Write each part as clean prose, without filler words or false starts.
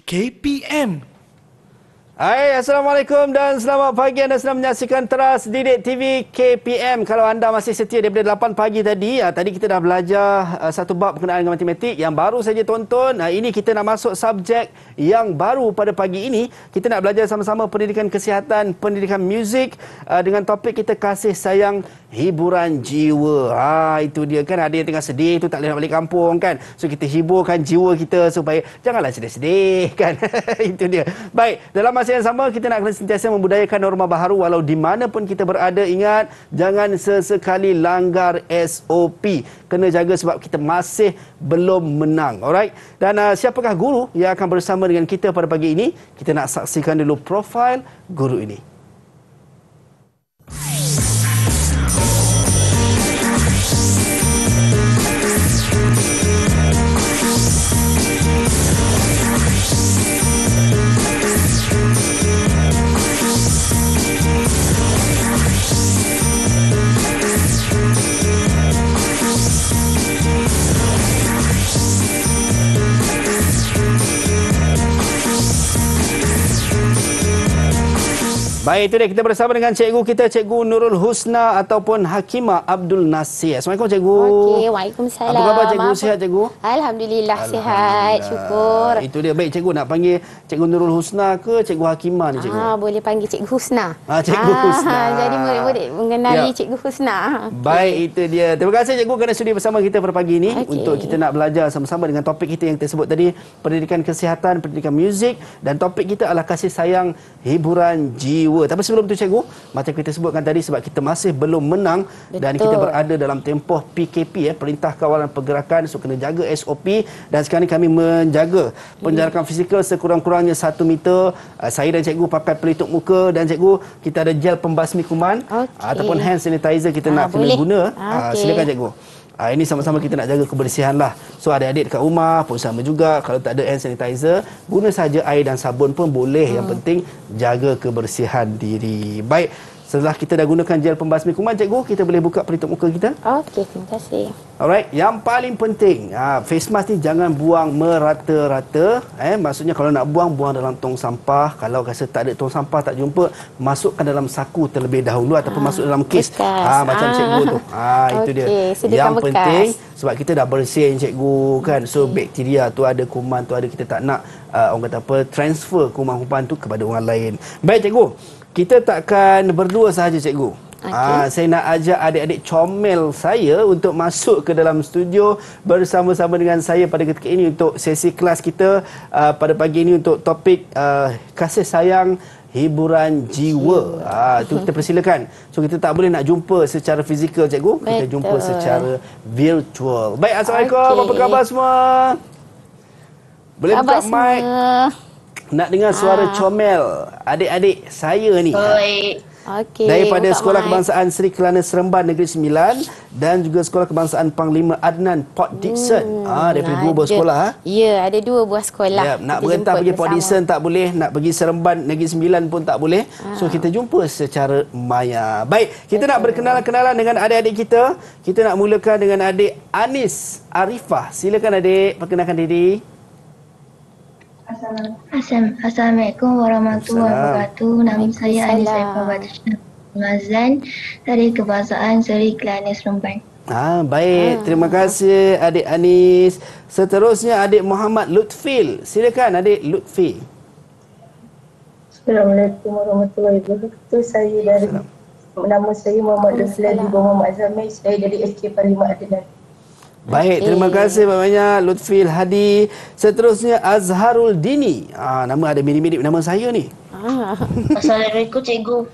KPM. Hai, Assalamualaikum dan selamat pagi. Anda sedang menyaksikan Teras Didik TV KPM. Kalau anda masih setia daripada 8 pagi tadi, tadi kita dah belajar satu bab berkenaan dengan matematik yang baru saja tonton. Ini kita nak masuk subjek yang baru pada pagi ini. Kita nak belajar sama-sama pendidikan kesihatan, pendidikan muzik dengan topik kita kasih sayang hiburan jiwa. Itu dia kan, ada yang tengah sedih tu tak boleh nak balik kampung kan. So kita hiburkan jiwa kita supaya janganlah sedih-sedih kan. Itu dia. Baik, dalam masa yang sama kita nak sentiasa membudayakan norma baharu walau di mana pun kita berada. Ingat, jangan sesekali langgar SOP. Kena jaga sebab kita masih belum menang. Alright? Dan siapakah guru yang akan bersama dengan kita pada pagi ini? Kita nak saksikan dulu profil guru ini. Baik, itu dia, kita bersama dengan cikgu kita, Cikgu Nurul Husna ataupun Hakimah Abdul Nasir. Assalamualaikum cikgu. Okey, waalaikumsalam. Apa khabar cikgu? Sihat cikgu? Alhamdulillah, sihat. Syukur. Itu dia. Baik cikgu, nak panggil Cikgu Nurul Husna ke Cikgu Hakimah ni cikgu? Boleh panggil Cikgu Husna. Cikgu Husna. Jadi murid-murid mengenali Cikgu Husna. Baik, itu dia. Terima kasih cikgu kerana sudi bersama kita pada pagi ini untuk kita nak belajar sama-sama dengan topik kita yang tersebut tadi, pendidikan kesihatan, pendidikan muzik, dan topik kita adalah kasih sayang hiburan jiwa. Tapi sebelum tu cikgu, macam kita sebutkan tadi, sebab kita masih belum menang. Betul. Dan kita berada dalam tempoh PKP, Perintah Kawalan Pergerakan. So kena jaga SOP. Dan sekarang ni kami menjaga penjarakan fizikal sekurang-kurangnya 1 meter. Saya dan cikgu pakai pelitup muka, dan cikgu kita ada gel pembasmi kuman ataupun hand sanitizer kita nak kena guna. Silakan cikgu. Ini sama-sama kita nak jaga kebersihan lah. So adik-adik dekat rumah pun sama juga. Kalau tak ada hand sanitizer, guna saja air dan sabun pun boleh. Yang penting jaga kebersihan diri. Baik, setelah kita dah gunakan gel pembasmi kuman cikgu, kita boleh buka pelitup muka kita. Okey, terima kasih. Alright, yang paling penting, face mask ni jangan buang merata-rata. Maksudnya kalau nak buang, buang dalam tong sampah. Kalau rasa tak ada tong sampah, tak jumpa, masukkan dalam saku terlebih dahulu ataupun masuk dalam kes. Macam cikgu tu. Itu dia. Yang penting, sebab kita dah bersihin cikgu kan. So bakteria tu ada, kuman tu ada, kita tak nak orang kata apa, transfer kuman-kuman tu kepada orang lain. Baik cikgu, kita takkan berdua sahaja cikgu. Saya nak ajak adik-adik comel saya untuk masuk ke dalam studio bersama-sama dengan saya pada ketika ini untuk sesi kelas kita pada pagi ini untuk topik kasih sayang hiburan jiwa. Itu kita persilakan. So kita tak boleh nak jumpa secara fizikal cikgu. Kita jumpa secara virtual. Baik, Assalamualaikum. Apa khabar semua? Boleh buka mic? Nak dengar suara comel adik-adik saya ni. Daripada Sekolah Kebangsaan Seri Kelana Seremban Negeri Sembilan dan juga Sekolah Kebangsaan Panglima Adnan Port Dickson. Daripada 2 buah sekolah. Ya, ada 2 buah sekolah. Nak berentah pergi Port Dickson tak boleh, nak pergi Seremban Negeri Sembilan pun tak boleh. So kita jumpa secara maya. Baik, kita nak berkenalan-kenalan dengan adik-adik kita. Kita nak mulakan dengan adik Anis Arifah. Silakan adik, perkenalkan diri. Assalamualaikum warahmatullahi wabarakatuh. Nama saya Anis Arifah Batasha Mazan dari Kebangsaan Seri Kelana Seremban. Baik, terima kasih adik Anis. Seterusnya adik Muhammad Lutfil. Silakan adik Lutfi. Assalamualaikum warahmatullahi wabarakatuh. Nama saya Muhammad Lutfil di Muhammad Zamir. Saya dari SK Panglima Adnan. Baik, terima kasih banyak Lutfil Hadi. Seterusnya Azharul Dini. Nama ada mirip-mirip nama saya ni. Assalamualaikum cikgu.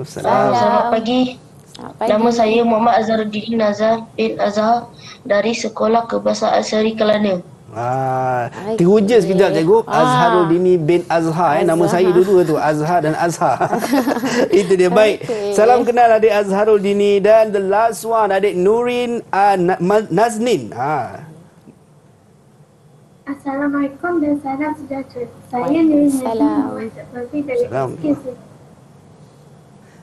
Selamat pagi. Nama saya Muhammad Azharul Dini Nazar bin Azhar dari Sekolah Kebangsaan Seri Kelana. Teruja sekejap cikgu. Azharul Dini bin Azhar. Nama saya dua-dua tu, Azhar dan Azhar. Itu dia. Baik, salam kenal adik Azharul Dini. Dan the last one adik Nurin Naznin. Assalamualaikum dan salam sejahtera. Saya Nurin Naznin dari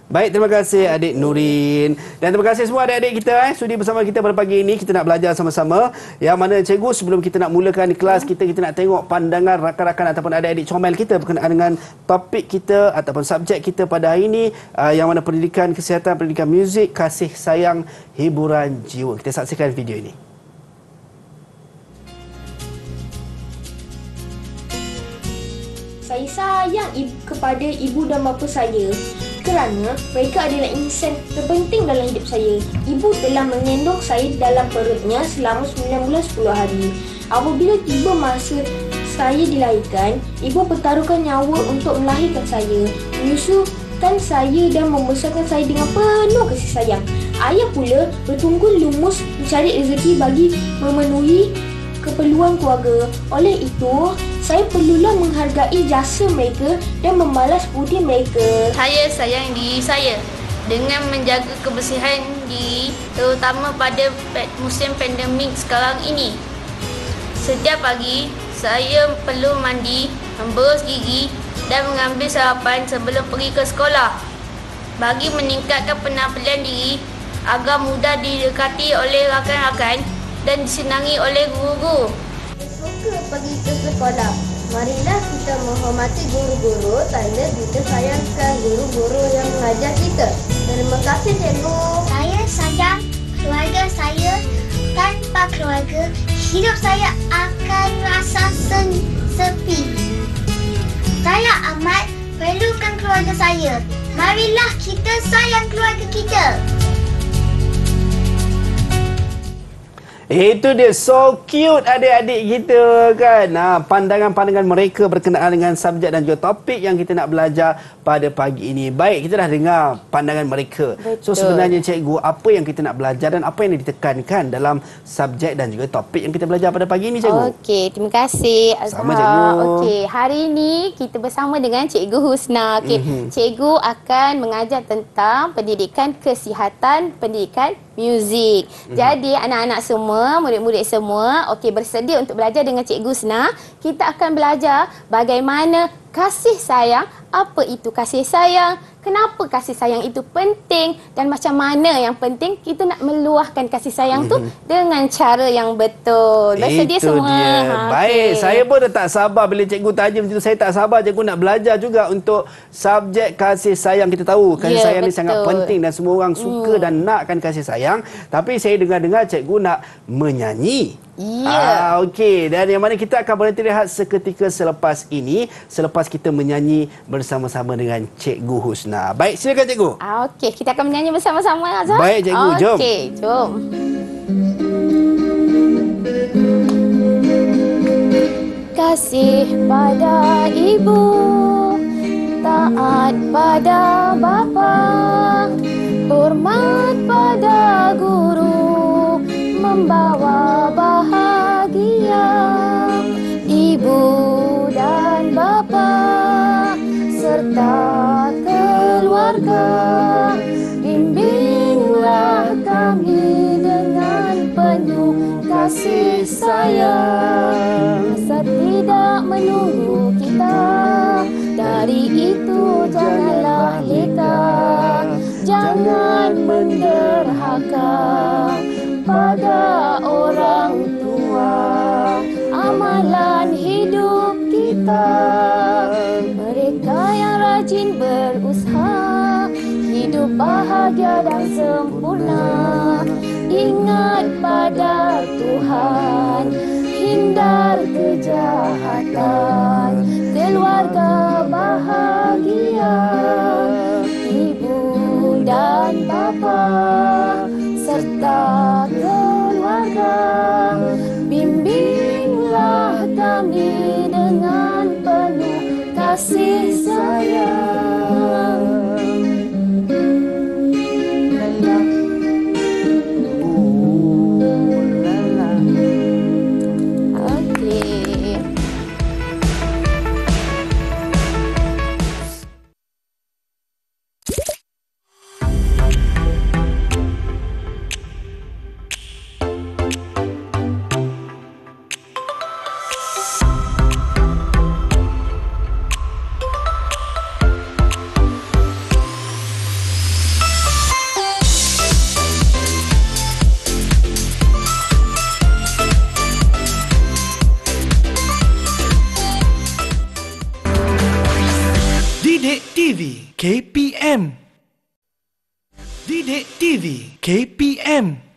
Baik, terima kasih adik Nurin. Dan terima kasih semua adik-adik kita sudi bersama kita pada pagi ini. Kita nak belajar sama-sama. Yang mana cikgu sebelum kita nak mulakan kelas kita nak tengok pandangan rakan-rakan ataupun adik-adik comel kita berkenaan dengan topik kita ataupun subjek kita pada hari ini, yang mana pendidikan kesihatan, pendidikan muzik, kasih sayang, hiburan jiwa. Kita saksikan video ini. Saya sayang kepada ibu dan bapa saya kerana mereka adalah insan terpenting dalam hidup saya. Ibu telah mengendong saya dalam perutnya selama 9 bulan 10 hari. Apabila tiba masa saya dilahirkan, ibu pertaruhkan nyawa untuk melahirkan saya, menyusukan saya dan membesarkan saya dengan penuh kasih sayang. Ayah pula bertunggu lumus mencari rezeki bagi memenuhi keperluan keluarga. Oleh itu, saya perlulah menghargai jasa mereka dan membalas budi mereka. Saya sayang diri saya dengan menjaga kebersihan diri, terutama pada musim pandemik sekarang ini. Setiap pagi, saya perlu mandi, memberus gigi dan mengambil sarapan sebelum pergi ke sekolah bagi meningkatkan penampilan diri agar mudah didekati oleh rakan-rakan dan disenangi oleh guru-guru. Suka pergi ke sekolah. Marilah kita menghormati guru-guru tanda kita sayangkan guru-guru yang mengajar kita. Terima kasih cikgu. Saya sayang keluarga saya. Tanpa keluarga, hidup saya akan rasa sepi. Saya amat perlukan keluarga saya. Marilah kita sayang keluarga kita. Itu dia, so cute adik-adik kita kan. Pandangan-pandangan mereka berkenaan dengan subjek dan juga topik yang kita nak belajar pada pagi ini. Baik, kita dah dengar pandangan mereka. Betul. So sebenarnya cikgu, apa yang kita nak belajar dan apa yang ditekankan dalam subjek dan juga topik yang kita belajar pada pagi ini, cikgu? Okey, terima kasih Azhar. Sama, cikgu. Okey, hari ini kita bersama dengan Cikgu Husna. Okey, cikgu akan mengajar tentang pendidikan kesihatan, pendidikan muzik. Jadi anak-anak semua, murid-murid semua, okey, bersedia untuk belajar dengan Cikgu Husna. Kita akan belajar bagaimana kasih sayang, apa itu kasih sayang, kenapa kasih sayang itu penting dan macam mana yang penting kita nak meluahkan kasih sayang tu dengan cara yang betul. Bersedia itu semua? Dia. Baik, okey. saya pun dah tak sabar bila cikgu tanya macam tu. Saya tak sabar cikgu nak belajar juga untuk subjek kasih sayang. Kita tahu kasih sayang ni sangat penting dan semua orang suka dan nakkan kasih sayang. Tapi saya dengar-dengar cikgu nak menyanyi. Ya. Okey, dan yang mana kita akan berhenti rehat seketika selepas ini, selepas kita menyanyi bersama-sama dengan Cikgu Husna. Baik, silakan cikgu. Okey, kita akan menyanyi bersama-sama, Azhar. Baik, cikgu, jom. Okey, jom. Kasih pada ibu, taat pada bapa, hormat pada guru, membawa bahagia. Ibu dan bapa serta keluarga, bimbinglah kami dengan penuh kasih sayang. Masa tidak menunggu kita, dari itu janganlah leka, jangan menderhaka pada orang tua. Amalan hidup kita, mereka yang rajin berusaha, hidup bahagia dan sempurna. Ingat pada Tuhan, hindar kejahatan, keluarga bahagia. Ibu dan bapa serta keluarga, bimbinglah kami dengan penuh kasih sayang. KPM. Didik TV KPM.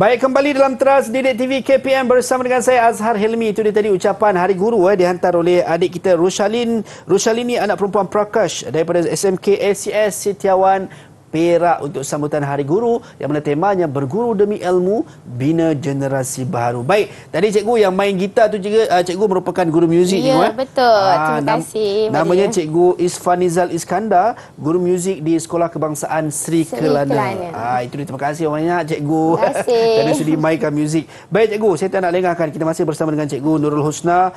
Baik, kembali dalam Teras Didik TV KPM bersama dengan saya Azhar Helmi. Itu dia tadi ucapan Hari Guru dihantar oleh adik kita Rushalini, anak perempuan Prakash daripada SMK ACS Setiawan Perak untuk sambutan Hari Guru yang mana temanya berguru demi ilmu bina generasi baharu. Baik, tadi cikgu yang main gitar tu juga cikgu merupakan guru muzik ya, cikgu. Betul. Terima kasih. Namanya Cikgu Isfanizal Iskandar, guru muzik di Sekolah Kebangsaan Sri Kelana. Itu dia, terima kasih banyak cikgu. Terima kasih. Kerana sudi mainkan muzik. Baik cikgu, saya tak nak lengahkan. Kita masih bersama dengan Cikgu Nurul Husna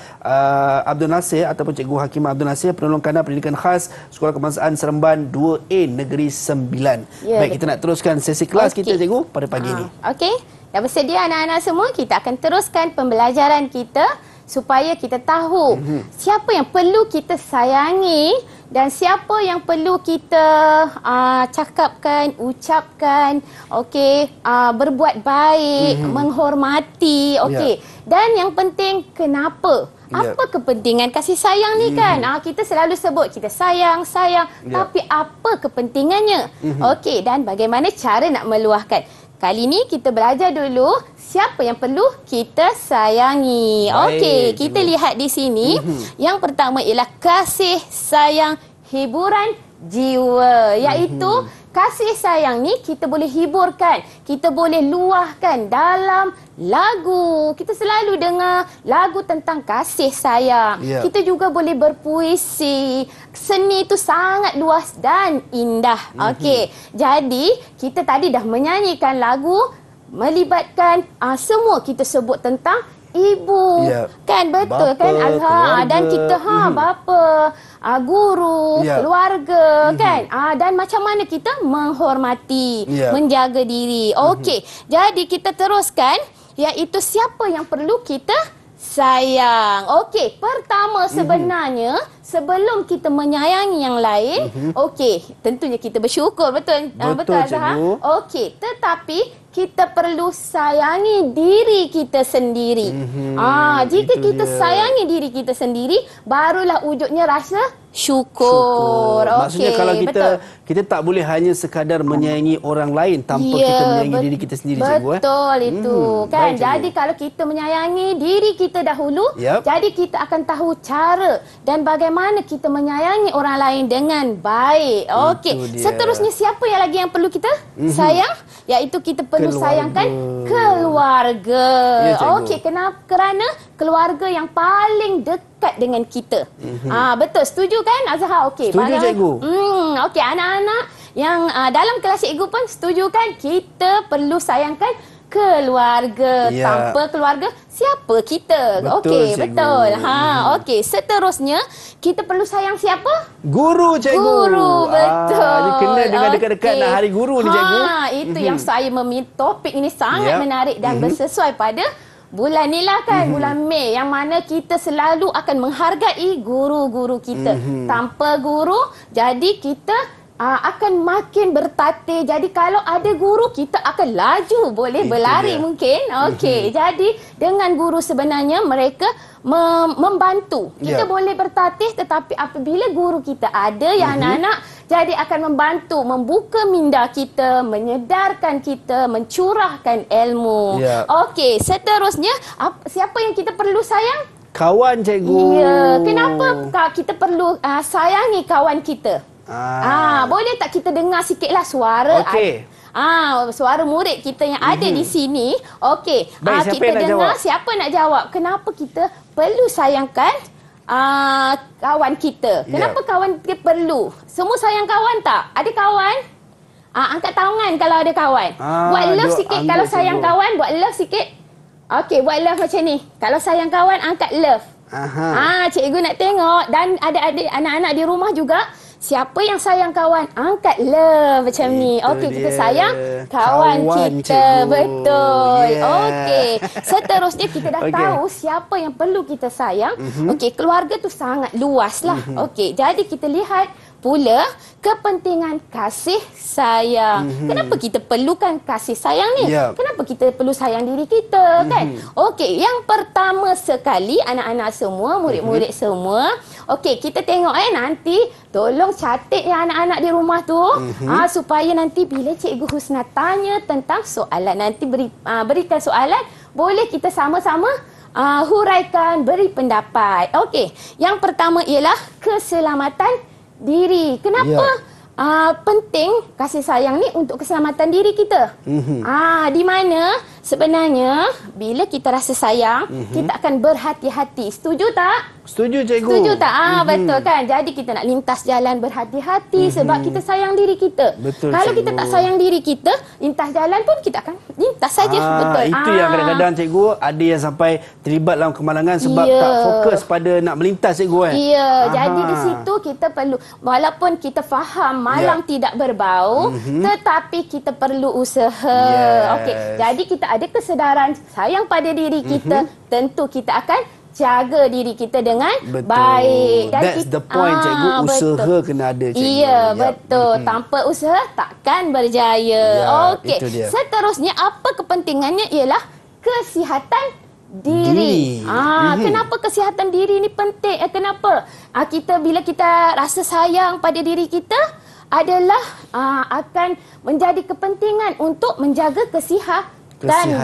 Abdul Nasir ataupun Cikgu Hakimah Abdul Nasir, penolong kanan pendidikan khas Sekolah Kebangsaan Seremban 2A Negeri 9. Ya, baik, kita nak teruskan sesi kelas kita cikgu pada pagi ini. Okey, dah bersedia anak-anak semua? Kita akan teruskan pembelajaran kita supaya kita tahu siapa yang perlu kita sayangi dan siapa yang perlu kita cakapkan, ucapkan, okey, berbuat baik, menghormati, okey. Dan yang penting, kenapa? Apa kepentingan kasih sayang ni kan? Kita selalu sebut kita sayang, tapi apa kepentingannya? Okey, dan bagaimana cara nak meluahkan? Kali ni kita belajar dulu siapa yang perlu kita sayangi. Okey, kita lihat di sini. Yang pertama ialah kasih sayang hiburan jiwa, iaitu kasih sayang ni kita boleh hiburkan, kita boleh luahkan dalam lagu. Kita selalu dengar lagu tentang kasih sayang. Kita juga boleh berpuisi. Seni itu sangat luas dan indah. Okey, jadi kita tadi dah menyanyikan lagu melibatkan semua kita sebut tentang ibu, kan betul bapa, kan Azhar, dan kita bapa, guru, keluarga, kan, dan macam mana kita menghormati, menjaga diri. Okey, jadi kita teruskan, iaitu siapa yang perlu kita sayang. Okey, pertama sebenarnya sebelum kita menyayangi yang lain, okey, tentunya kita bersyukur, betul Azhar. Okey, tetapi kita perlu sayangi diri kita sendiri. Jika kita sayangi diri kita sendiri, barulah wujudnya rasa syukur. Maksudnya kalau kita tak boleh hanya sekadar menyayangi orang lain tanpa kita menyayangi diri kita sendiri, cikgu. Betul itu, kan. Baik, jadi kalau kita menyayangi diri kita dahulu, jadi kita akan tahu cara dan bagaimana kita menyayangi orang lain dengan baik. Okey, seterusnya siapa yang lagi yang perlu kita sayang? Iaitu kita perlu sayangkan keluarga. Okey, kenapa? Kerana keluarga yang paling dekat dengan kita. Betul, setuju kan Azhar? Okey, setuju cikgu. Okey, anak-anak yang dalam kelas cikgu pun setuju kan, kita perlu sayangkan keluarga. Tanpa keluarga, siapa kita? Okey, betul. Okey, seterusnya kita perlu sayang siapa? Guru, cikgu. Guru, betul. Dia kena dengan dekat-dekat nak hari guru ni, cikgu. Itu yang saya memilih. Topik ini sangat menarik dan bersesuai pada bulan ni lah kan, bulan Mei, yang mana kita selalu akan menghargai guru-guru kita. Tanpa guru, jadi kita akan makin bertatih. Jadi kalau ada guru, kita akan laju, boleh berlari mungkin. Okey, jadi dengan guru sebenarnya mereka membantu. Kita boleh bertatih, tetapi apabila guru kita ada yang anak-anak, jadi akan membantu membuka minda kita, menyedarkan kita, mencurahkan ilmu. Okey, seterusnya siapa yang kita perlu sayang? Kawan, cikgu. Ya, kenapa kita perlu sayangi kawan kita? Boleh tak kita dengar sikitlah suara? Okey. Suara murid kita yang ada di sini. Okey. Kita dengar siapa nak jawab. Kenapa kita perlu sayangkan kawan kita? Kenapa kawan kita perlu? Semua sayang kawan tak? Ada kawan? Angkat tangan kalau ada kawan. Buat love sikit kalau sayang kawan. Buat love sikit. Okey, buat love macam ni. Kalau sayang kawan, angkat love. Cikgu nak tengok. Dan adik-adik anak-anak di rumah juga. Siapa yang sayang kawan, angkat love macam ni. Okey, kita sayang kawan kita. Cikgu. Betul. Okey. Seterusnya kita dah tahu siapa yang perlu kita sayang. Okey, keluarga tu sangat luas lah. Okey, jadi kita lihat pula kepentingan kasih sayang. Kenapa kita perlukan kasih sayang ni? Kenapa kita perlu sayang diri kita kan? Okey, yang pertama sekali anak-anak semua, murid-murid semua. Okey, kita tengok nanti tolong catat yang anak-anak di rumah tu supaya nanti bila Cikgu Husna tanya tentang soalan, nanti berikan soalan, boleh kita sama-sama huraikan, beri pendapat. Okey, yang pertama ialah keselamatan diri. Kenapa penting kasih sayang ni untuk keselamatan diri kita? Di mana sebenarnya bila kita rasa sayang, kita akan berhati-hati. Setuju tak? Setuju, cikgu. Setuju tak? Betul kan? Jadi kita nak lintas jalan berhati-hati sebab kita sayang diri kita. Betul, kalau cikgu. kita tak sayang diri kita, lintas jalan pun kita akan lintas saja. Betul. Itu yang kadang-kadang, cikgu, ada yang sampai terlibat dalam kemalangan sebab tak fokus pada nak melintas, cikgu. Jadi di situ kita perlu, walaupun kita faham malang tidak berbau, tetapi kita perlu usaha. Okey, jadi kita ada kesedaran sayang pada diri kita, tentu kita akan jaga diri kita dengan baik. Dan that's the point, cikgu. Usaha kena ada, cikgu. Betul. Tanpa usaha takkan berjaya. Okey, seterusnya apa kepentingannya ialah kesihatan diri. Kenapa kesihatan diri ni penting? Kenapa? Bila kita rasa sayang pada diri kita adalah akan menjadi kepentingan untuk menjaga kesihatan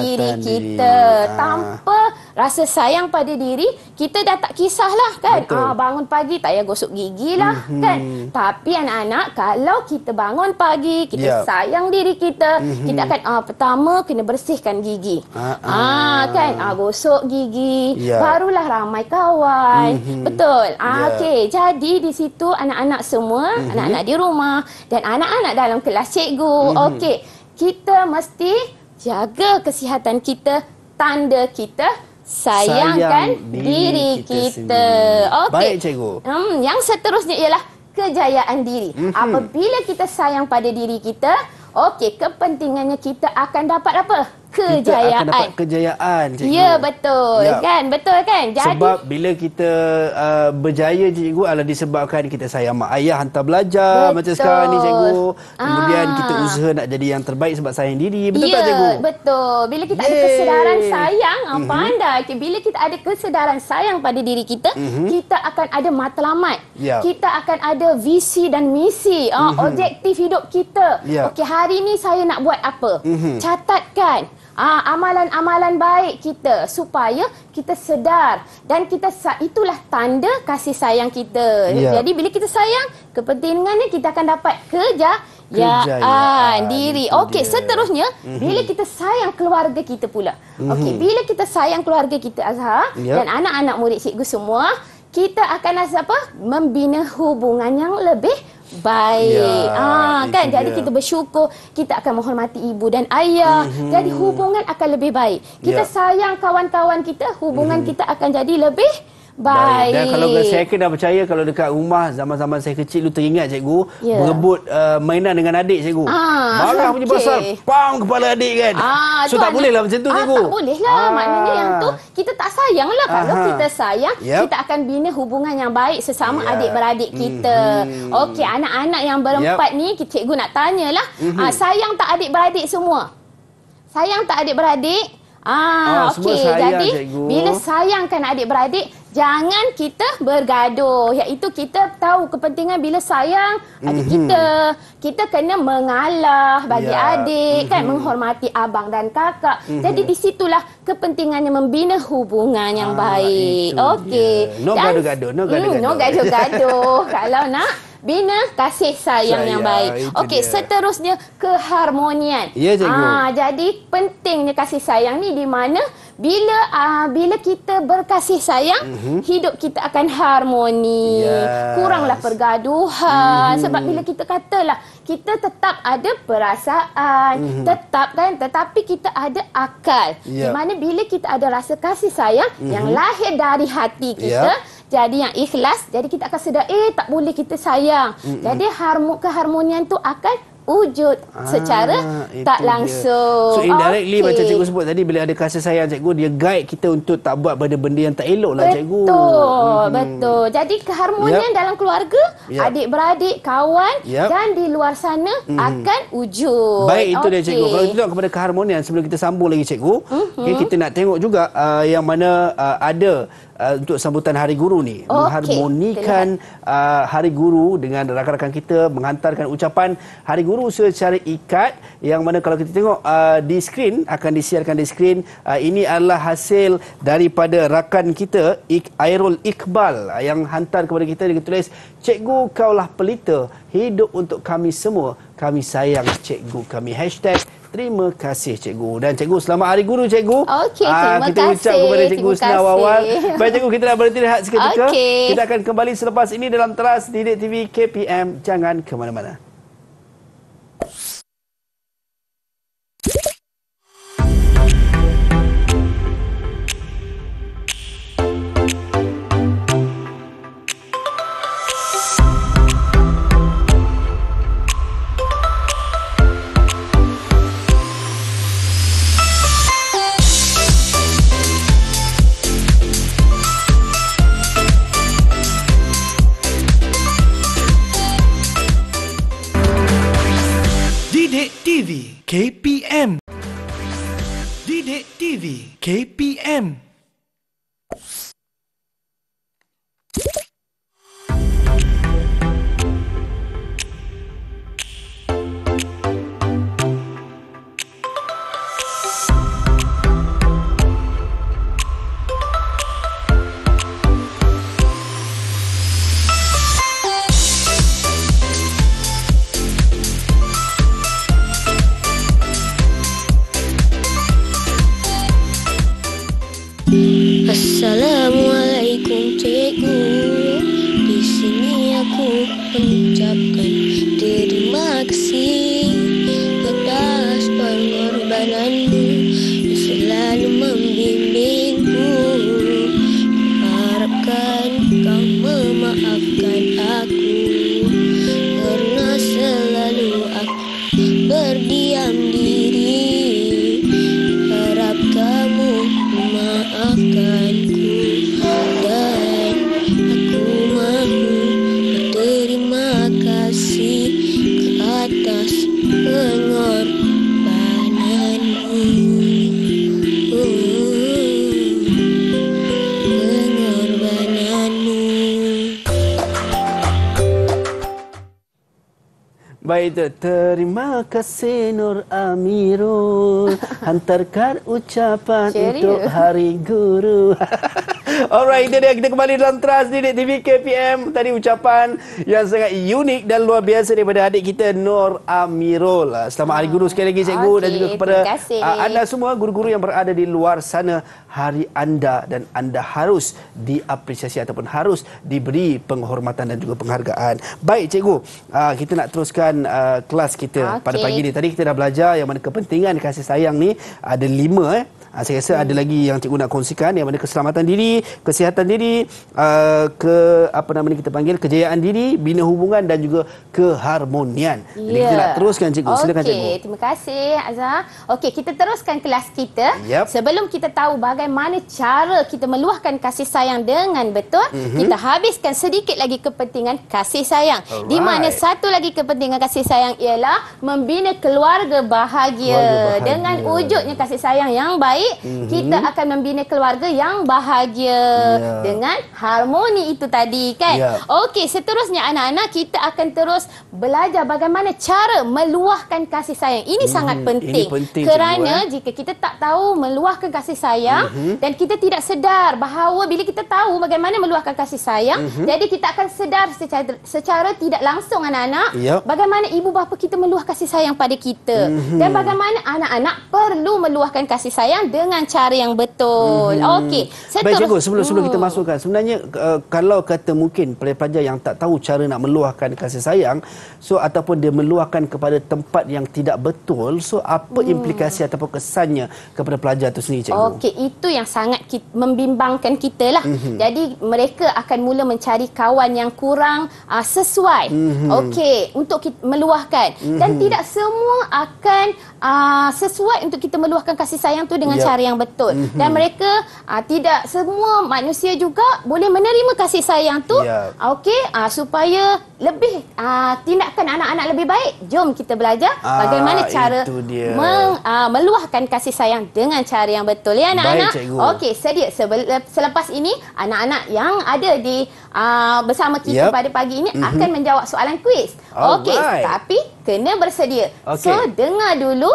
diri kita. Tanpa rasa sayang pada diri, kita dah tak kisahlah kan. Bangun pagi tak payah gosok gigi lah kan. Tapi anak-anak, kalau kita bangun pagi, kita sayang diri kita, kita akan pertama kena bersihkan gigi. Kan, gosok gigi, barulah ramai kawan. Betul. Okey, jadi di situ anak-anak semua, anak-anak di rumah dan anak-anak dalam kelas cikgu. Okey, kita mesti jaga kesihatan kita, tanda kita sayangkan diri kita. Okey. Baik, cikgu. Yang seterusnya ialah kejayaan diri. Apabila kita sayang pada diri kita, okey, kepentingannya kita akan dapat apa? Kejayaan. Kita akan dapat kejayaan, cikgu. Ya, betul. Kan? Betul kan? Jadi, sebab bila kita berjaya, cikgu, adalah disebabkan kita sayang mak ayah hantar belajar. Macam sekarang ni, cikgu. Kemudian kita usaha nak jadi yang terbaik sebab sayang diri. Betul tak, cikgu? Betul. Bila kita ada kesedaran sayang, pandai. Bila kita ada kesedaran sayang pada diri kita, kita akan ada matlamat. Kita akan ada visi dan misi. Objektif hidup kita. Okey, hari ni saya nak buat apa? Catatkan amalan-amalan baik kita supaya kita sedar dan itulah tanda kasih sayang kita. Jadi bila kita sayang, kepentingannya kita akan dapat kejayaan diri. Okey, seterusnya bila kita sayang keluarga kita pula. Okey, bila kita sayang keluarga kita, Azhar, dan anak-anak murid cikgu semua, kita akan membina hubungan yang lebih baik. Kan itu jadi dia. kita bersyukur, kita akan menghormati ibu dan ayah. Jadi hubungan akan lebih baik. Kita sayang kawan-kawan kita, hubungan kita akan jadi lebih baik. Dan kalau saya kena percaya, kalau dekat rumah zaman-zaman saya kecil tu teringat cikgu berebut mainan dengan adik cikgu. Marah punya pasal pam kepala adik kan. So tak boleh lah macam tu cikgu. Tak boleh lah. Maknanya yang tu kita tak sayang lah. Kalau kita sayang, kita akan bina hubungan yang baik sesama adik-beradik kita. Okey, anak-anak yang berempat ni cikgu nak tanyalah, sayang tak adik-beradik semua? Sayang tak adik-beradik? Okey. Jadi cikgu, bila sayangkan adik-beradik, jangan kita bergaduh. Iaitu kita tahu kepentingan bila sayang adik kita kena mengalah bagi adik, kan, menghormati abang dan kakak. Jadi di situlah kepentingannya membina hubungan yang baik. Okey. No gaduh-gaduh, no gaduh-gaduh. Kalau nak bina kasih sayang yang baik. Okey, seterusnya keharmonian. Ya, cikgu. Jadi pentingnya kasih sayang ni di mana bila kita berkasih sayang, hidup kita akan harmoni. Kuranglah pergaduhan. Sebab bila kita katalah kita tetap ada perasaan, tetap kan, tetapi kita ada akal. Di mana bila kita ada rasa kasih sayang yang lahir dari hati kita, jadi yang ikhlas, jadi kita akan sedar, tak boleh kita sayang. Jadi keharmonian tu akan wujud secara tak langsung. So indirectly macam cikgu sebut tadi, bila ada kasih sayang cikgu, dia guide kita untuk tak buat benda-benda yang tak elok lah cikgu. Betul. Jadi keharmonian dalam keluarga, adik-beradik, kawan dan di luar sana akan wujud. Baik, itu dia cikgu. Kalau kita tengok kepada keharmonian, sebelum kita sambung lagi cikgu, kita nak tengok juga yang mana ada untuk sambutan Hari Guru ni, mengharmonikan Hari Guru dengan rakan-rakan kita, menghantarkan ucapan Hari Guru secara ikat, yang mana kalau kita tengok di skrin, akan disiarkan di skrin, ini adalah hasil daripada rakan kita Airul Iqbal yang hantar kepada kita. Dia tulis, "Cikgu, kaulah pelita hidup untuk kami semua, kami sayang cikgu kami." Terima kasih cikgu. Dan cikgu, selamat Hari Guru cikgu. Terima kita kasih. ucap kepada cikgu Husna awal. Baik cikgu, kita nak berhenti rehat seketika. Kita akan kembali selepas ini dalam Teras Didik TV KPM. Jangan ke mana-mana. Didik TV KPM. Didik TV KPM. Assalamualaikum cikgu. Di sini aku mengucapkan terima kasih atas pengorbananmu yang selalu membimbingku. Harapkan kau memaafkan aku karena selalu aku berdiam diri. Harap kamu memaafkanku dan aku mahu berterima kasih atas pengorbananmu. Baik itu, terima kasih Nur Amirul, hantarkan ucapan untuk Hari Guru. Alright, itu dia, kita kembali dalam Trans Didik TV KPM. Tadi ucapan yang sangat unik dan luar biasa daripada adik kita Nur Amirul. Selamat Hari Guru sekali lagi cikgu, dan juga kepada anda semua guru-guru yang berada di luar sana. Hari anda dan anda harus diapresiasi ataupun harus diberi penghormatan dan juga penghargaan. Baik cikgu, kita nak teruskan kelas kita pada pagi ni. Tadi kita dah belajar yang mana kepentingan kasih sayang ni ada 5 saya rasa ada lagi yang cikgu nak kongsikan, yang mana keselamatan diri, kesihatan diri, kita panggil kejayaan diri, bina hubungan dan juga keharmonian. Jadi kita nak teruskan cikgu. Silakan cikgu. Okey, terima kasih Azhar. Okey, kita teruskan kelas kita. Sebelum kita tahu bagaimana cara kita meluahkan kasih sayang dengan betul, kita habiskan sedikit lagi kepentingan kasih sayang. Di mana satu lagi kepentingan kasih sayang ialah membina keluarga bahagia. Dengan wujudnya kasih sayang yang baik, kita akan membina keluarga yang bahagia dengan harmoni itu tadi kan. Okey, seterusnya anak-anak, kita akan terus belajar bagaimana cara meluahkan kasih sayang. Ini sangat penting. Kerana jika kita tak tahu meluahkan kasih sayang dan kita tidak sedar bahawa bila kita tahu bagaimana meluahkan kasih sayang, jadi kita akan sedar secara tidak langsung anak-anak bagaimana ibu bapa kita meluah kasih sayang pada kita dan bagaimana anak-anak perlu meluahkan kasih sayang dengan cara yang betul. Okey. Baik cikgu, sebelum kita masukkan, sebenarnya kalau kata mungkin pelajar yang tak tahu cara nak meluahkan kasih sayang, ataupun dia meluahkan kepada tempat yang tidak betul, apa implikasi ataupun kesannya kepada pelajar itu sendiri cikgu? Okey, itu yang sangat membimbangkan kita lah. Jadi mereka akan mula mencari kawan yang kurang sesuai. Okey, untuk meluahkan, dan tidak semua akan sesuai untuk kita meluahkan kasih sayang tu dengan cara yang betul. Dan mereka tidak semua manusia juga boleh menerima kasih sayang tu. Okey, supaya lebih tindakan anak-anak lebih baik, jom kita belajar bagaimana cara meluahkan kasih sayang dengan cara yang betul ya anak-anak. Okey, sedia. Selepas ini anak-anak yang ada di bersama kita pada pagi ini akan menjawab soalan kuis. Okey, tapi kena bersedia. So dengar dulu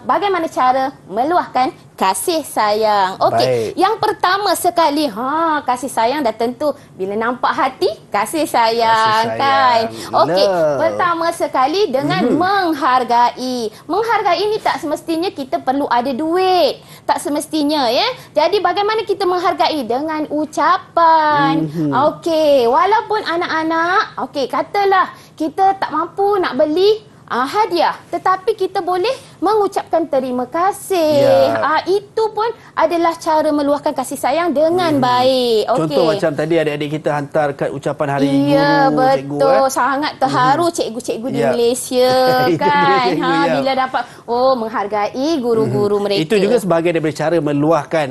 bagaimana cara meluahkan kasih sayang. Okey, yang pertama sekali, kasih sayang dah tentu bila nampak hati, kasih sayang kan. Okey, pertama sekali dengan menghargai. Menghargai ini tak semestinya kita perlu ada duit. Tak semestinya ya. Jadi bagaimana kita menghargai? Dengan ucapan. Okey, walaupun anak-anak, okey, katalah kita tak mampu nak beli hadiah, tetapi kita boleh mengucapkan terima kasih. Itu pun adalah cara meluahkan kasih sayang dengan baik. Contoh macam tadi adik-adik kita hantar kad ucapan Hari Guru. Ya, betul. Cikgu, sangat terharu cikgu-cikgu di Malaysia kan. Bila dapat menghargai guru-guru mereka. Itu juga sebahagian daripada cara meluahkan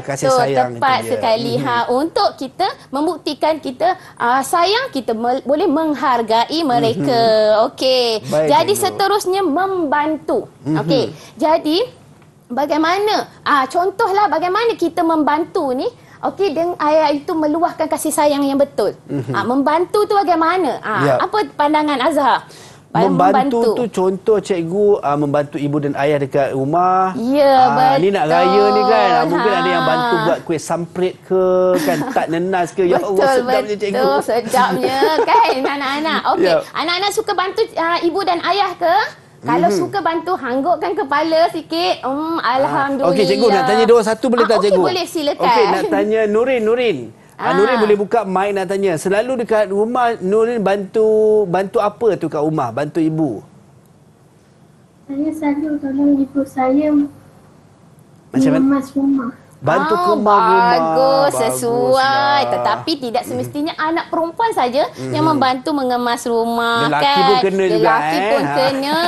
kasih sayang. Tepat sekali. Untuk kita membuktikan kita sayang, kita boleh menghargai mereka. Okey. Jadi seterusnya membantu. Okey. Jadi bagaimana? Contohlah bagaimana kita membantu ni. Okey, dengan ayat itu meluahkan kasih sayang yang betul. Membantu tu bagaimana? Apa pandangan Azhar? Membantu tu contoh cikgu membantu ibu dan ayah dekat rumah. Betul. Ni nak raya ni kan. Mungkin ada yang bantu buat kuih samprit ke kan, tak nenas ke. Ya Allah, sedapnya cikgu. Betul, sedapnya kan anak-anak. Okey, anak-anak suka bantu ibu dan ayah ke? Kalau suka bantu, hanggukkan kepala sikit. Alhamdulillah. Okey cikgu, nak tanya dua satu boleh tak cikgu? Okey, boleh, silakan. Okey, nak tanya Nurin. Nurin boleh buka mic nak tanya. Selalu dekat rumah Nurin bantu apa tu kat rumah? Bantu ibu? Saya selalu tolong ibu saya mengemas rumah. Bantu kemas rumah. Bagus, sesuai. Tetapi tidak semestinya anak perempuan saja yang membantu mengemas rumah. Lelaki pun kena juga. Lelaki pun kena.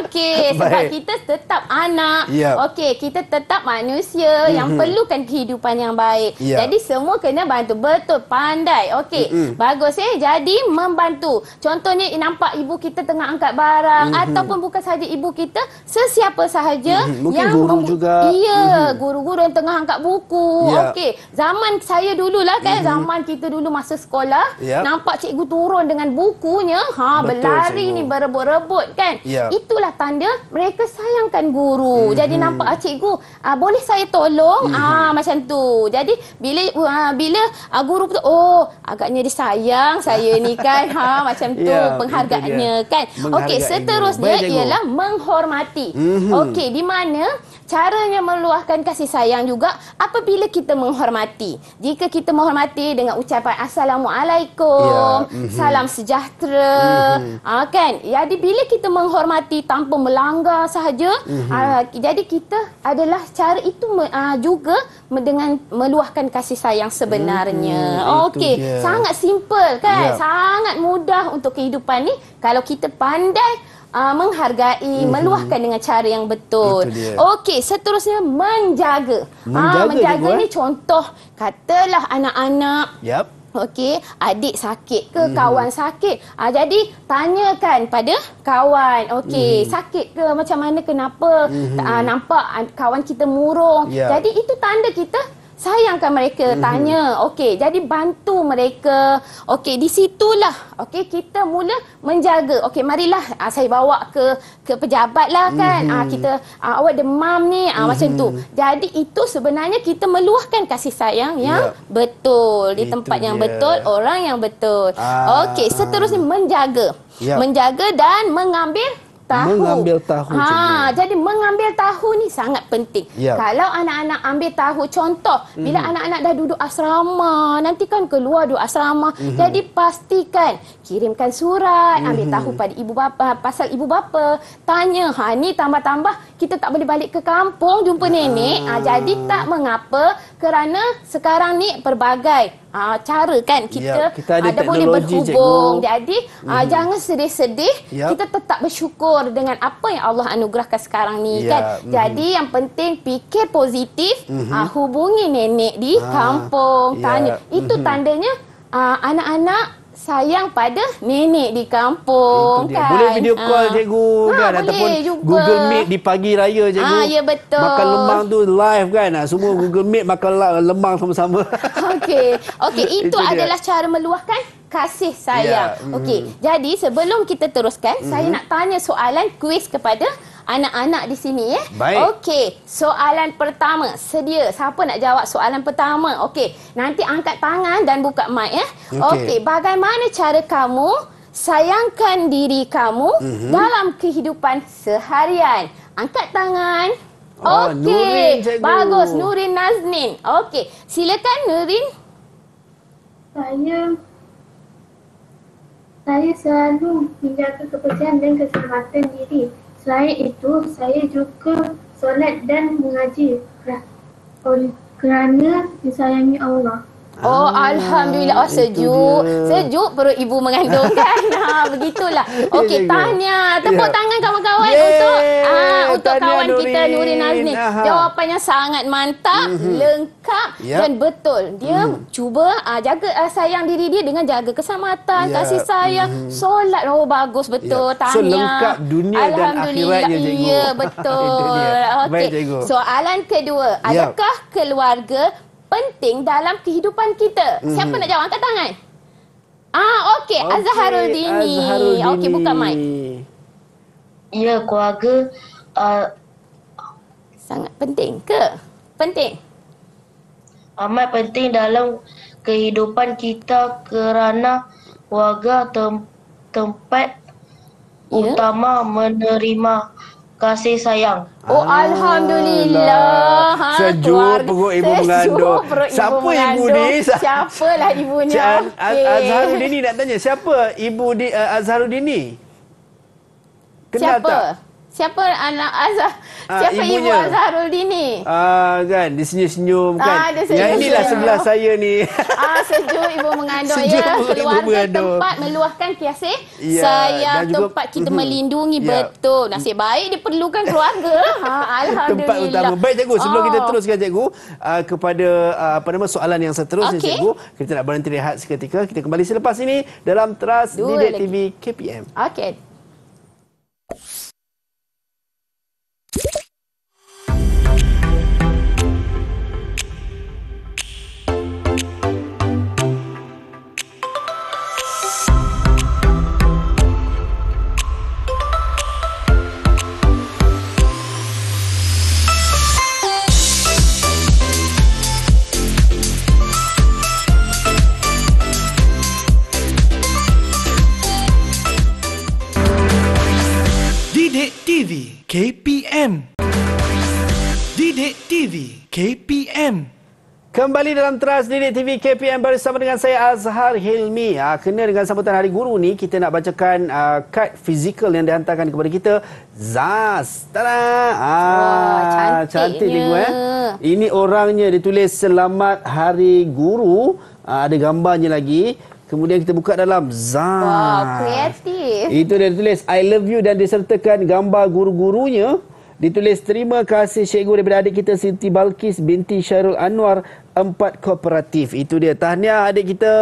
Okey, sebab kita tetap anak. Okey, kita tetap manusia yang perlukan kehidupan yang baik. Jadi semua kena bantu. Betul, pandai. Okey, bagus Jadi membantu. Contohnya nampak ibu kita tengah angkat barang ataupun bukan saja ibu kita, sesiapa sahaja mungkin yang guru juga. Guru-guru yang tengah angkat buku. Ya. Okey, zaman saya dululah kan, zaman kita dulu masa sekolah, Ya. nampak cikgu turun dengan bukunya, Betul, berlari cikgu. ni berebut-rebut kan. Ya. Itulah tanda mereka sayangkan guru. Jadi nampak cikgu, boleh saya tolong? Macam tu. Jadi bila guru betul, agaknya dia sayang saya ni kan. Macam tu Ya, penghargaannya kan. Okey, Menghargai seterusnya guru. Baik, cikgu. ialah menghormati. Okey, di mana caranya meluahkan kasih sayang juga apabila kita menghormati. Jika kita menghormati dengan ucapan Assalamualaikum, salam sejahtera, kan? Jadi bila kita menghormati tanpa melanggar sahaja, jadi kita adalah cara itu juga dengan meluahkan kasih sayang sebenarnya. Okey, sangat simple kan? Sangat mudah untuk kehidupan ni kalau kita pandai menghargai, meluahkan dengan cara yang betul. Okey, seterusnya menjaga. Menjaga ni contoh, katalah anak-anak. Yap. Okey, adik sakit ke, kawan sakit. Jadi tanyakan pada kawan. Okey, sakit ke, macam mana, kenapa? Nampak kawan kita murung. Jadi itu tanda kita sayangkan mereka, tanya. Okey, jadi bantu mereka. Okey, di situlah kita mula menjaga. Okey, marilah saya bawa ke pejabat lah kan. Kita awak demam ni, macam tu. Jadi itu sebenarnya kita meluahkan kasih sayang yang betul di tempat yang betul, orang yang betul. Okey, seterusnya menjaga. Menjaga dan mengambil tahu. Jadi mengambil tahu ni sangat penting. Kalau anak-anak ambil tahu, contoh bila anak-anak dah duduk asrama, nanti kan keluar duduk asrama, jadi pastikan kirimkan surat, ambil tahu pada ibu bapa, pasal ibu bapa tanya, ni tambah-tambah kita tak boleh balik ke kampung jumpa nenek. Jadi tak mengapa, kerana sekarang ni pelbagai cara kan kita ada boleh berhubung. Cikgu. Jadi jangan sedih-sedih, kita tetap bersyukur dengan apa yang Allah anugerahkan sekarang ni kan. Jadi yang penting fikir positif, hubungi nenek di kampung, tanya. Itu tandanya anak-anak sayang pada nenek di kampung kan. Boleh video call cikgu kan, ataupun juga. Google Meet di pagi raya cikgu. Ya betul. Makan lemang tu live kan. Semua Google Meet makan lemang sama-sama. Okey, itu adalah cara meluahkan kasih sayang. Okey, jadi sebelum kita teruskan, saya nak tanya soalan kuis kepada anak-anak di sini ya. Baik. Okey, soalan pertama. Sedia. Siapa nak jawab soalan pertama? Okey, nanti angkat tangan dan buka mic ya. Okey, bagaimana cara kamu sayangkan diri kamu dalam kehidupan seharian? Angkat tangan. Okey, bagus. Nurin Naznin. Okey, silakan Nurin. Saya selalu menjaga kebersihan dan keselamatan diri. Selain itu, saya juga solat dan mengaji kerana disayangi Allah. Alhamdulillah. Sejuk perut ibu mengandung kan. Begitulah. Okey, tahniah. Tepuk tangan kawan-kawan untuk kawan kita Nurin Naznin. Jawapannya sangat mantap, lengkap dan betul. Dia cuba jaga sayang diri dia dengan jaga keselamatan, kasih sayang, solat. Bagus betul. Tahniah. So lengkap dunia dan akhiratnya cikgu. Ya, betul. Okey. Soalan kedua, adakah keluarga penting dalam kehidupan kita? Siapa nak jawab? Angkat tangan. Okey, Azharul Dini. Okey, buka mic. Ya, keluarga sangat penting ke? Penting. Amat penting dalam kehidupan kita kerana keluarga tempat utama menerima kasih sayang. Alhamdulillah. Sejuk perut ibu mengandung. Siapa ibu ni? Siapalah ibunya? Azharul Dini nak tanya, siapa ibu di Azharul Dini? Kenal siapa? tak? Siapa anak Azhar? Siapa ibu Azharul Dini? Kan, dia senyum-senyum kan. Yang inilah sebelah saya ni. Sejuk ibu mengandung ya. Keluarga tempat meluahkan kasih sayang, tempat kita melindungi. Betul. Nasib baik diperlukan keluarga. Alhamdulillah. Tempat utama. Baik cikgu, sebelum kita teruskan cikgu kepada soalan yang seterusnya cikgu, kita nak berhenti rehat seketika. Kita kembali selepas ini dalam Teras Didik TV KPM. Okey. TV KPM. Didik TV KPM. Kembali dalam Teras Didik TV KPM bersama dengan saya Azhar Hilmi. Kena dengan sambutan Hari Guru ni, kita nak bacakan kad fizikal yang dihantarkan kepada kita. Zaz. Tada! Cantik cikgu Ini orangnya, dia tulis Selamat Hari Guru. Ada gambarnya lagi. Kemudian kita buka dalam Zaz. Wow, kreatif. Itu dia tulis I love you dan disertakan gambar guru-gurunya. Ditulis terima kasih cikgu daripada adik kita Siti Balkis binti Syairul Anwar 4 kooperatif. Itu dia, tahniah adik kita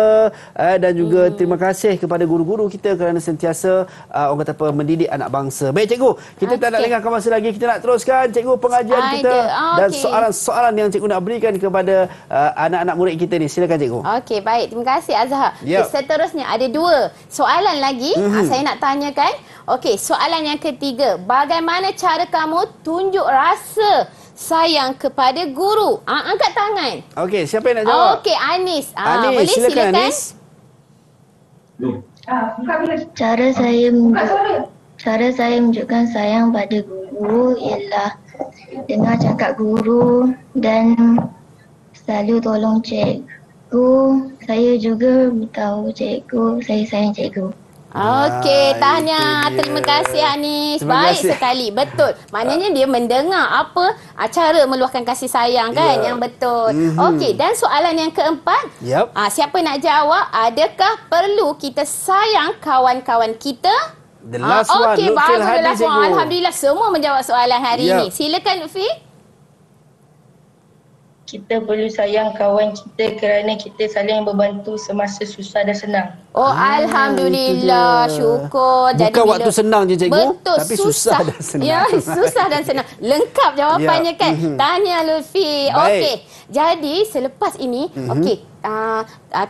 dan juga terima kasih kepada guru-guru kita kerana sentiasa orang kata apa, mendidik anak bangsa. Baik cikgu, kita tak nak lengahkan masa lagi, kita nak teruskan cikgu pengajian kita dan soalan-soalan yang cikgu nak berikan kepada anak-anak murid kita ni. Silakan cikgu. Okey, baik, terima kasih Azhar. Okay, seterusnya ada 2 soalan lagi saya nak tanyakan. Okey, soalan yang ketiga, bagaimana cara kamu tunjuk rasa sayang kepada guru? Angkat tangan. Okey, siapa yang nak jawab? Okey, Anis. Anis, boleh silakan. Anis. Cara saya menunjukkan sayang pada guru ialah dengar cakap guru dan selalu tolong cikgu. Saya juga beritahu cikgu saya sayang cikgu. Okey, tahniah. Terima kasih Anis. Baik sekali. Betul. Maknanya dia mendengar apa cara meluahkan kasih sayang kan yang betul. Okey, dan soalan yang keempat. Siapa nak jawab? Adakah perlu kita sayang kawan-kawan kita? The last one. Okey, bagus. The last one. Alhamdulillah semua menjawab soalan hari ini. Silakan Lutfi. Kita perlu sayang kawan kita kerana kita saling membantu semasa susah dan senang. Alhamdulillah, syukur. Bukan jadi waktu senang je cikgu, betul, tapi susah dan senang. Ya, susah dan senang. Lengkap jawapannya kan. Tahniah Lutfi. Okey. Jadi selepas ini,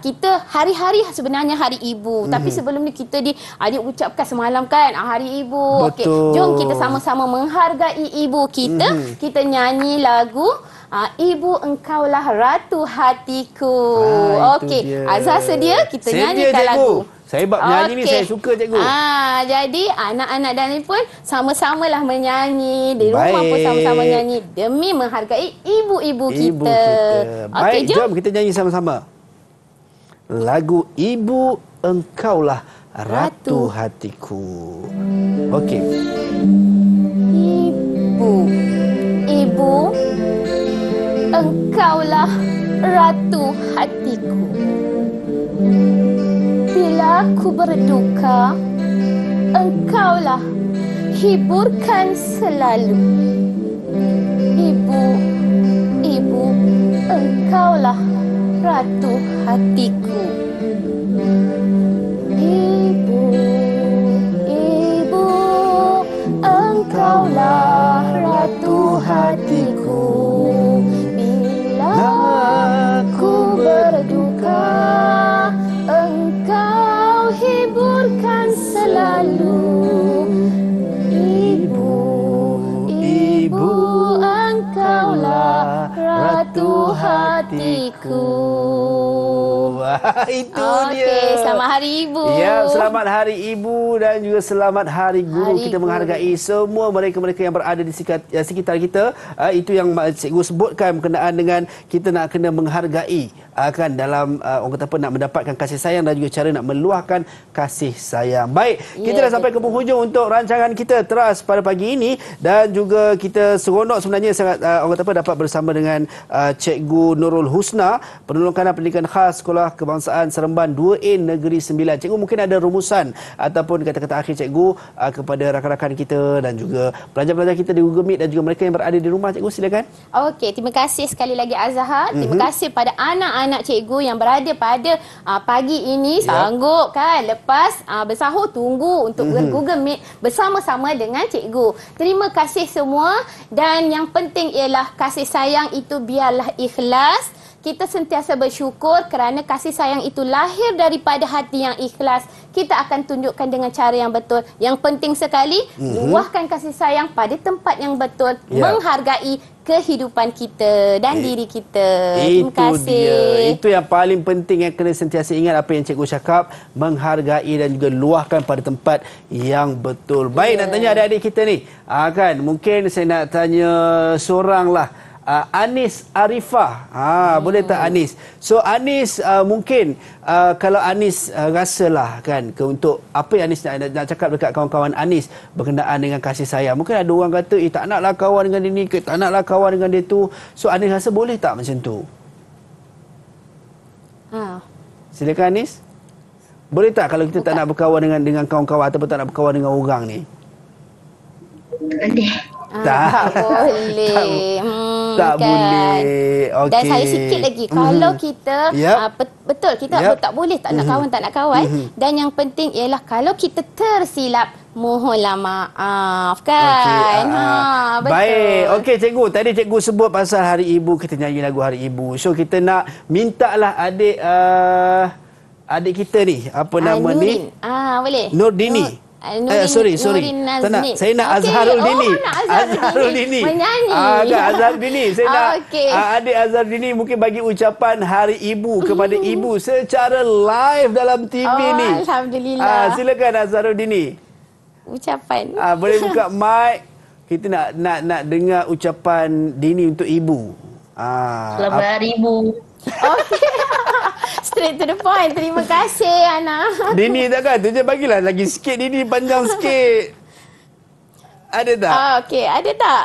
kita hari-hari sebenarnya Hari Ibu. Tapi sebelum ni kita diucapkan semalam kan Hari Ibu. Okey, jom kita sama-sama menghargai ibu kita. Kita nyanyi lagu Ibu engkaulah ratu hatiku. Okey, Azhar sedia? Kita nyanyikan lagu. Saya bab nyanyi ni saya suka cikgu. Jadi anak-anak dan ni pun sama-samalah menyanyi. Di rumah pun sama-sama menyanyi demi menghargai ibu-ibu kita. Baik, jom kita nyanyi sama-sama. Lagu Ibu Engkaulah Ratu Hatiku. Okey. Ibu Engkaulah ratu hatiku. Bila ku berduka, engkaulah hiburkan selalu. Ibu, engkaulah ratu hatiku. Ibu, engkaulah ratu hatiku. Aku berduka, engkau hiburkan selalu. Ibu, engkaulah ratu hatiku. Itu dia. Selamat Hari Ibu. Ya, selamat Hari Ibu dan juga selamat Hari Guru. Kita menghargai semua mereka-mereka yang berada di sekitar kita. Itu yang cikgu sebutkan berkenaan dengan kita nak kena menghargai kan dalam orang kata apa, nak mendapatkan kasih sayang dan juga cara nak meluahkan kasih sayang. Baik, kita dah sampai ke penghujung untuk rancangan kita Teras pada pagi ini dan juga kita seronok sebenarnya sangat orang kata apa, dapat bersama dengan Cikgu Nurul Husna, Penolong Kanan Pendidikan Khas Sekolah Kebangsaan Seremban 2A Negeri 9. Cikgu mungkin ada rumusan ataupun kata-kata akhir cikgu kepada rakan-rakan kita dan juga pelajar-pelajar kita di Google Meet dan juga mereka yang berada di rumah. Cikgu silakan. Okey, terima kasih sekali lagi Azhar. Terima kasih pada anak-anak cikgu yang berada pada pagi ini sanggup kan lepas bersahur tunggu untuk Google Meet bersama-sama dengan cikgu. Terima kasih semua dan yang penting ialah kasih sayang itu biarlah ikhlas. kita sentiasa bersyukur kerana kasih sayang itu lahir daripada hati yang ikhlas. Kita akan tunjukkan dengan cara yang betul. Yang penting sekali, luahkan kasih sayang pada tempat yang betul, menghargai kehidupan kita dan diri kita. Terima kasih. Dia. Itu yang paling penting yang kena sentiasa ingat apa yang cikgu cakap, menghargai dan juga luahkan pada tempat yang betul. Baik, nak tanya adik-adik kita ni. Kan mungkin saya nak tanya seorang lah. Anis Arifah. Boleh tak Anis? So Anis mungkin kalau Anis rasalah kan untuk apa yang Anis nak cakap dekat kawan-kawan Anis berkenaan dengan kasih sayang. Mungkin ada orang kata tak naklah kawan dengan dia ni ke, tak naklah kawan dengan dia tu. So Anis rasa boleh tak macam tu? Silakan Anis. Boleh tak kalau kita tak nak berkawan dengan kawan-kawan ataupun tak nak berkawan dengan orang ni? Boleh. Tak boleh. Tak boleh. Okay. Dan saya sikit lagi. Kalau kita betul kita tak boleh tak nak kawan, tak nak kawan. Dan yang penting ialah kalau kita tersilap, mohonlah maaf kan. Betul. Baik. Okey cikgu, tadi cikgu sebut pasal Hari Ibu, kita nyanyi lagu Hari Ibu. So kita nak mintalah adik kita ni, apa nama Nurin. ni? Boleh. Nurdini. Sorry. Tak nak. Saya nak Azharul Dini. Azharul Dini. Menyanyi. Azharul Dini. Saya nak adik Azharul Dini mungkin bagi ucapan Hari Ibu kepada ibu secara live dalam TV ni. Alhamdulillah. Silakan Azharul Dini. Ucapan. Boleh buka mic. Kita nak dengar ucapan Dini untuk ibu. Selamat Hari Ibu. Okey. Straight to the point. Terima kasih Ana. Dini takkan? Tu je bagilah lagi sikit Dini, panjang sikit. Ada tak? Okey, ada tak?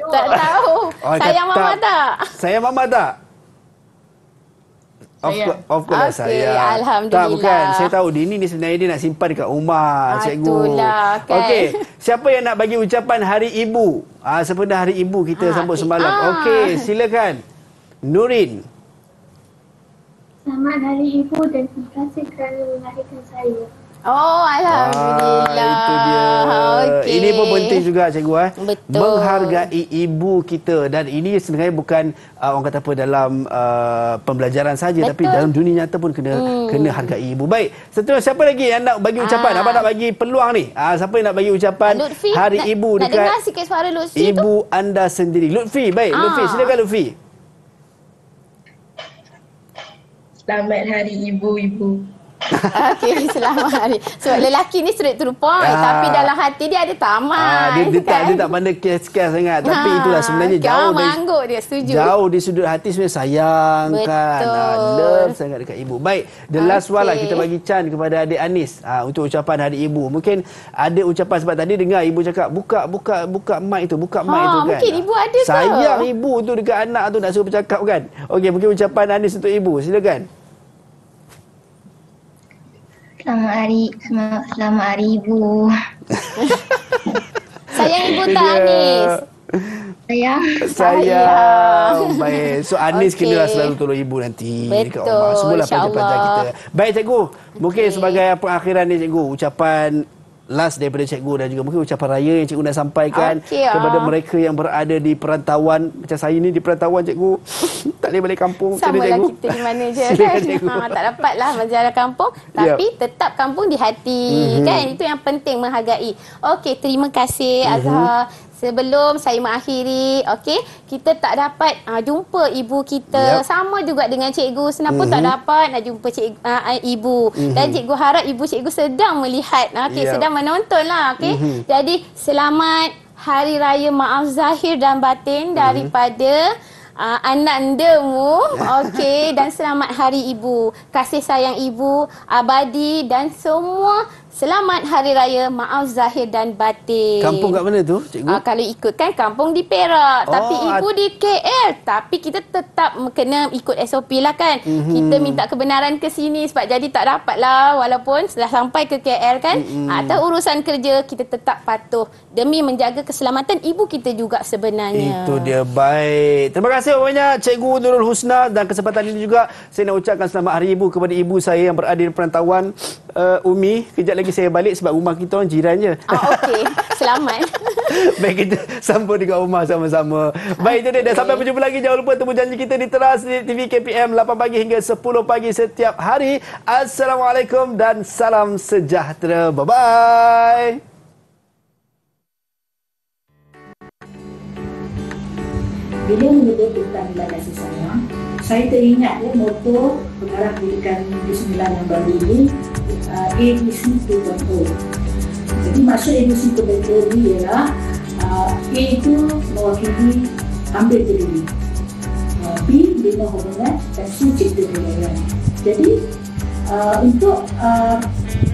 Tak tahu. Sayang mama tak? Sayang mama tak? Of course saya. Alhamdulillah. Tak, bukan. Saya tahu Dini ni sebenarnya dia nak simpan dekat rumah, cikgu. Itulah kan. Okey, siapa yang nak bagi ucapan Hari Ibu? Sempena Hari Ibu kita sambut semalam. Okey, silakan. Nurin. Selamat Hari Ibu dan terima kasih kerana melahirkan saya. Alhamdulillah. Itu dia. Okay. Ini pun penting juga cikgu. Betul. Menghargai ibu kita. Dan ini sebenarnya bukan orang kata apa dalam pembelajaran saja, tapi dalam dunia nyata pun kena hargai ibu. Baik, seterusnya siapa lagi yang nak bagi ucapan? Abang nak bagi peluang ni. Siapa yang nak bagi ucapan Lutfi, Hari Ibu nak dekat dengar sikit suara Lutfi ibu anda sendiri. Lutfi, baik. Lutfi, silakan Lutfi. Selamat Hari Ibu-Ibu. Okey, selamat hari. Sebab lelaki ni straight to the point, tapi dalam hati dia ada tamat. Dia tak pandai kes-kes sangat. Tapi itulah sebenarnya mangguk dia, setuju. Jauh di sudut hati sebenarnya sayang kan. Love sangat dekat ibu. Baik, the last one lah kita bagi chance kepada adik Anis untuk ucapan Hari Ibu. Mungkin ada ucapan sebab tadi dengar ibu cakap buka mic tu, buka mic tu kan. Mungkin ibu ada ke? Sayang ibu tu dekat anak tu nak suruh bercakap kan. Okey, mungkin ucapan Anis untuk ibu. Silakan. Selamat Hari Ibu. Sayang ibu tak Anis? Sayang. Baik. So Anis kenalah selalu tolong ibu nanti dekat rumah. Semualah pelajar-pelajar kita. Baik cikgu. Mungkin sebagai pengakhiran ni cikgu, ucapan last daripada cikgu dan juga mungkin ucapan raya yang cikgu nak sampaikan kepada mereka yang berada di perantauan. Macam saya ni di perantauan cikgu. Tak boleh balik kampung. Samalah kita di mana je kan. Tak dapatlah menziarah kampung. Tapi tetap kampung di hati. Kan? Itu yang penting, menghargai. Okey, terima kasih Azhar. Sebelum saya mengakhiri, kita tak dapat jumpa ibu kita. Sama juga dengan Cikgu Husna pun tak dapat nak jumpa ibu. Dan cikgu harap ibu cikgu sedang melihat, sedang menonton lah. Jadi selamat Hari Raya Maaf Zahir dan Batin daripada anandamu. Dan selamat Hari Ibu. Kasih sayang ibu abadi dan semua. Selamat Hari Raya Maaf Zahir dan Batin. Kampung kat mana tu, cikgu? Kalau ikutkan kampung di Perak. Tapi ibu di KL. Tapi kita tetap kena ikut SOP lah kan. Kita minta kebenaran ke sini sebab jadi tak dapat lah. Walaupun sudah sampai ke KL kan. Atau urusan kerja, kita tetap patuh. Demi menjaga keselamatan ibu kita juga sebenarnya. Itu dia. Baik. Terima kasih banyak Cikgu Nurul Husna. Dan kesempatan ini juga saya nak ucapkan selamat Hari Ibu kepada ibu saya yang berada di perantauan. Umi, kejap lagi saya balik sebab rumah kita orang jirannya. Okey, selamat. Baik, kita sambut dekat rumah sama-sama. Baik, itu dia. Dan sampai berjumpa lagi. Jangan lupa temu janji kita di Teras TV KPM 8 pagi hingga 10 pagi setiap hari. Assalamualaikum dan salam sejahtera. Bye-bye. Bila menyebut tentang nilai kasih sayang, saya teringat moto pengarah pendidikan Negeri Sembilan yang baru ini, ABC 2.0. Jadi maksud ABC 2.0 ini ialah A itu mewakili ambil diri, B bina hubungan, dan C cipta kebaikan. Jadi untuk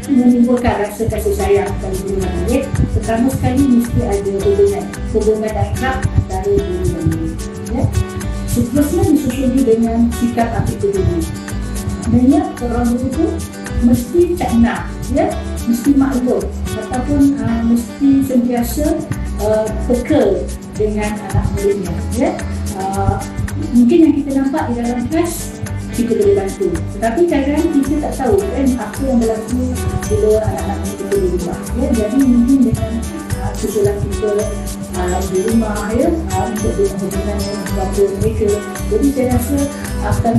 menimbulkan rasa kasih sayang pada diri dan murid, pertama sekali mesti ada hubungan akrab antara diri dan murid. Ya. Seterusnya disusuli dengan sikap attitudinal. Sebenarnya orang guru itu mesti takna, ya, mesti maklum ataupun mesti sentiasa peka dengan anak muridnya. Ya. Mungkin yang kita nampak di dalam kelas kita boleh bantu, tetapi kadang-kadang kita tak tahu kan apa yang berlaku bila anak-anak kita di rumah. Ya. Jadi mungkin dengan susulan kita di rumah, ya, untuk hubungan dengan keluarga mereka. Jadi saya rasa akan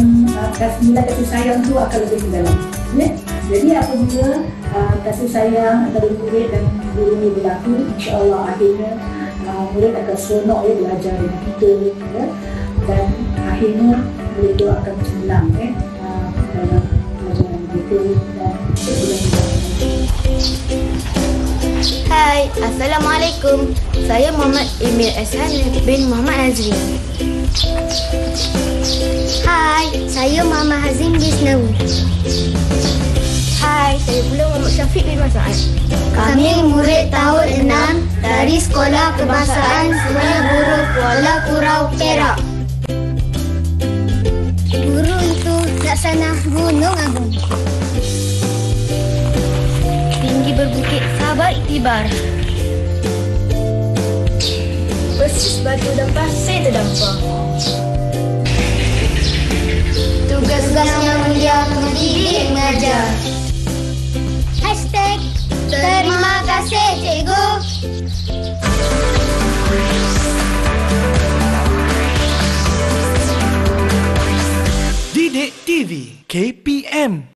nilai kasih sayang tu akan lebih mendalam. Ya. Jadi apabila kasih sayang antara murid dan guru ini berlaku, insya-Allah akhirnya murid akan seronok ya belajar dengan kita, ya, dan akhirnya murid itu akan cemerlang dalam pelajaran mereka dan belajar. Hai, Assalamualaikum. Saya Muhammad Emil Ehsan bin Muhammad Nazri. Hai, saya Mama Hazim Bisnawi. Hai, saya pula Muhammad Syafiq bin Mas'ud. Kami murid tahun 6 dari Sekolah Kebangsaan Sungai Buruh Kuala Kurau, Perak. Guru itu laksana Gunung Agung. Tinggi berbukit, sabar iktibar. Persis batu dan pasir terdampar. Tugas-tugasnya mulia mendidik mengajar. Hashtag terima kasih cikgu. Didik TV KPM